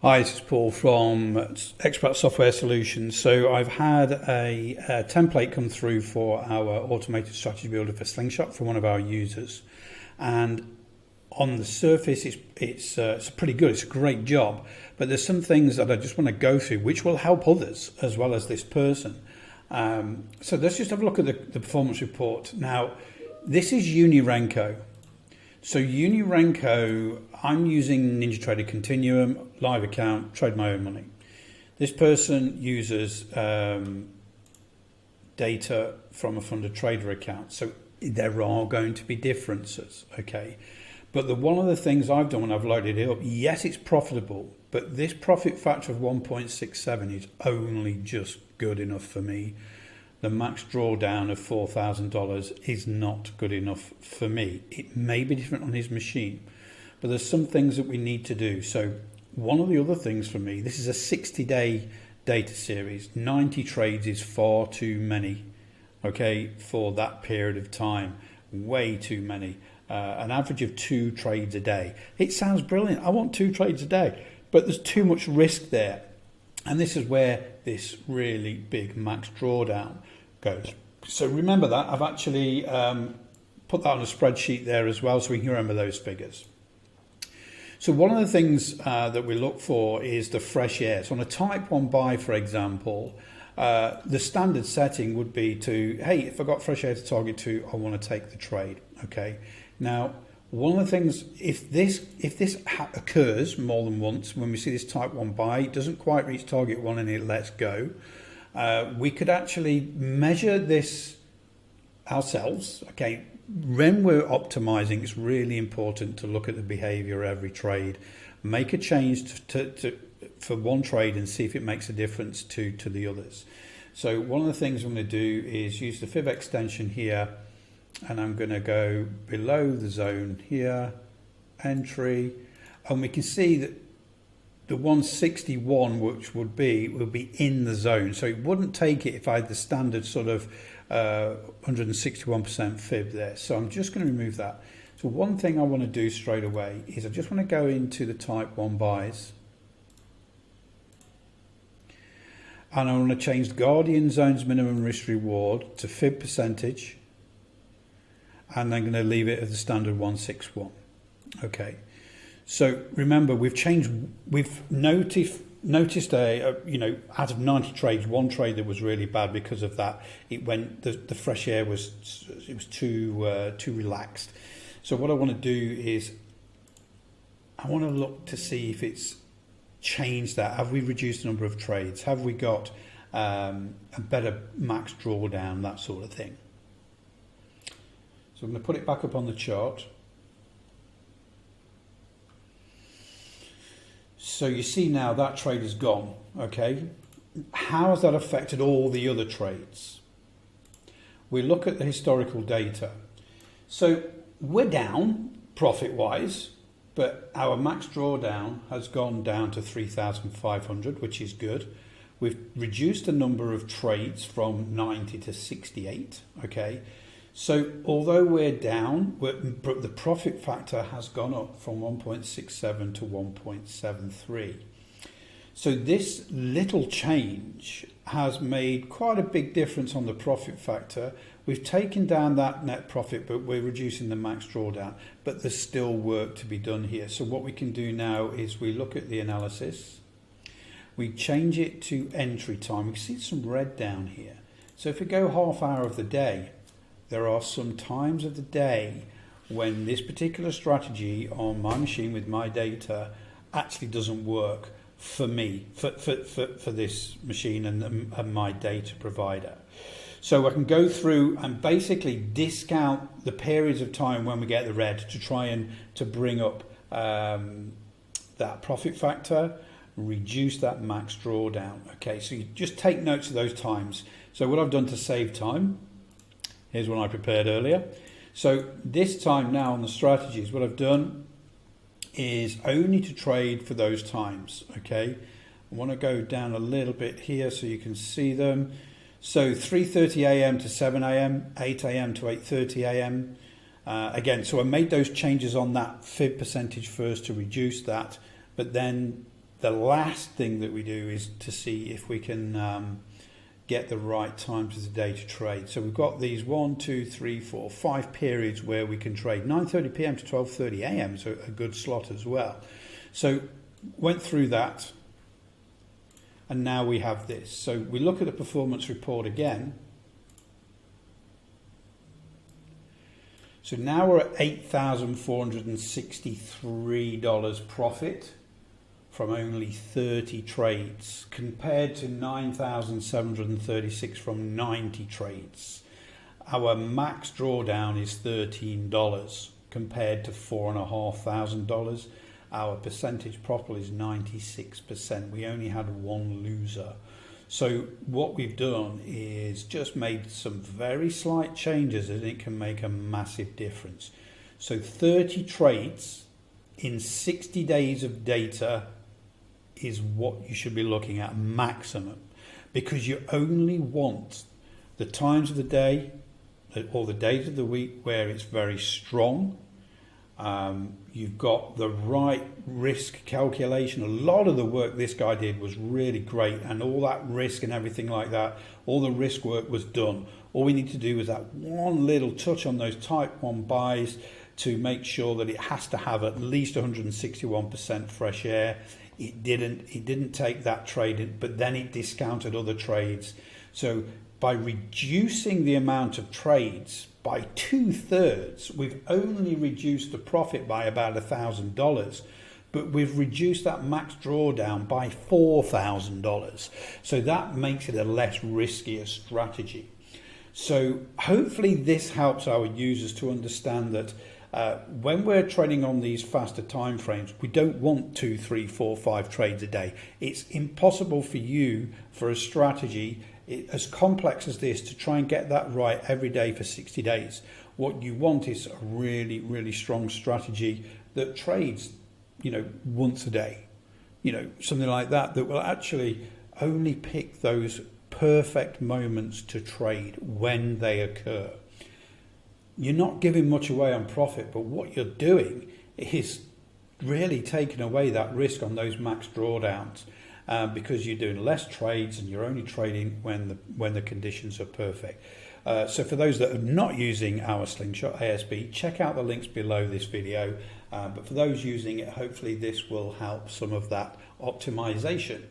Hi, this is Paul from Expert Software Solutions. So I've had a template come through for our automated strategy builder for Slingshot for one of our users, and on the surface it's pretty good. It's a great job, but there's some things that I just want to go through which will help others as well as this person. So let's just have a look at the performance report. Now, this is Unirenko. So Unirenko, I'm using NinjaTrader Continuum, live account, trade my own money. This person uses data from a funded trader account. So there are going to be differences, okay? But one of the things I've done when I've loaded it up, yes, it's profitable, but this profit factor of 1.67 is only just good enough for me. The max drawdown of $4,000 is not good enough for me. It may be different on his machine, but there's some things that we need to do. So one of the other things for me, this is a 60-day data series. 90 trades is far too many, okay, for that period of time. Way too many. An average of 2 trades a day. It sounds brilliant. I want 2 trades a day, but there's too much risk there. And this is where this really big max drawdown goes. So remember that. I've actually put that on a spreadsheet there as well so we can remember those figures. So one of the things that we look for is the fresh air. So on a type 1 buy, for example, the standard setting would be to, hey, if I got fresh air to target to, I want to take the trade. Okay. Now, one of the things, if this occurs more than once, when we see this type 1 buy, it doesn't quite reach target 1 and it lets go, we could actually measure this ourselves. Okay, when we're optimizing, it's really important to look at the behavior of every trade, make a change for one trade and see if it makes a difference to the others. So one of the things I'm going to do is use the fib extension here, and I'm going to go below the zone here, entry, and we can see that the 161, which will be in the zone. So it wouldn't take it if I had the standard sort of 161% fib there. So I'm just going to remove that. So one thing I want to do straight away is I just want to go into the type 1 buys, and I want to change the Guardian Zone's minimum risk reward to fib percentage, and I'm going to leave it at the standard 161. Okay. So remember, we've noticed out of 90 trades, one trade that was really bad because of that. It went, the fresh air was too relaxed. So what I want to do is I want to look to see if it's changed that. Have we reduced the number of trades? Have we got a better max drawdown, that sort of thing? So I'm going to put it back up on the chart. So you see now that trade is gone, okay? How has that affected all the other trades? We look at the historical data. So we're down profit-wise, but our max drawdown has gone down to 3,500, which is good. We've reduced the number of trades from 90 to 68, okay? So although we're down, the profit factor has gone up from 1.67 to 1.73. So this little change has made quite a big difference on the profit factor. We've taken down that net profit, but we're reducing the max drawdown. But there's still work to be done here. So what we can do now is we look at the analysis. We change it to entry time. We can see some red down here. So if we go half hour of the day, there are some times of the day when this particular strategy on my machine with my data actually doesn't work for me, for this machine and my data provider. So I can go through and basically discount the periods of time when we get the red to try and to bring up that profit factor, reduce that max drawdown. Okay, so you just take notes of those times. So what I've done to save time, here's one I prepared earlier. So this time now on the strategies, what I've done is only to trade for those times, okay? I want to go down a little bit here so you can see them. So 3:30 a.m. to 7 a.m., 8 a.m. to 8:30 a.m. Again, so I made those changes on that fib percentage first to reduce that, but then the last thing that we do is to see if we can get the right times of the day to trade. So we've got these 1, 2, 3, 4, 5 periods where we can trade. 9:30 p.m. to 12:30 a.m. is a good slot as well. So went through that, and now we have this. So we look at the performance report again. So now we're at $8,463 profit from only 30 trades, compared to 9,736 from 90 trades. Our max drawdown is $13 compared to $4,500. Our percentage profit is 96%. We only had one loser. So what we've done is just made some very slight changes, and it can make a massive difference. So 30 trades in 60 days of data is what you should be looking at maximum, because you only want the times of the day or the days of the week where it's very strong. You've got the right risk calculation. A lot of the work this guy did was really great, and all that risk and everything like that, all the risk work was done. All we need to do is that one little touch on those type 1 buys to make sure that it has to have at least 161% fresh air. It didn't take that trade, but then it discounted other trades. So by reducing the amount of trades by 2/3, we've only reduced the profit by about $1,000, but we've reduced that max drawdown by $4,000. So that makes it a less riskier strategy. So hopefully this helps our users to understand that when we're trading on these faster time frames, we don't want 2, 3, 4, 5 trades a day. It's impossible for you, for a strategy as complex as this, to try and get that right every day for 60 days. What you want is a really, really strong strategy that trades, once a day, something like that, that will actually only pick those perfect moments to trade when they occur. You're not giving much away on profit, but what you're doing is really taking away that risk on those max drawdowns, because you're doing less trades and you're only trading when the conditions are perfect. So for those that are not using our Slingshot ASB, check out the links below this video. But for those using it, hopefully this will help some of that optimization.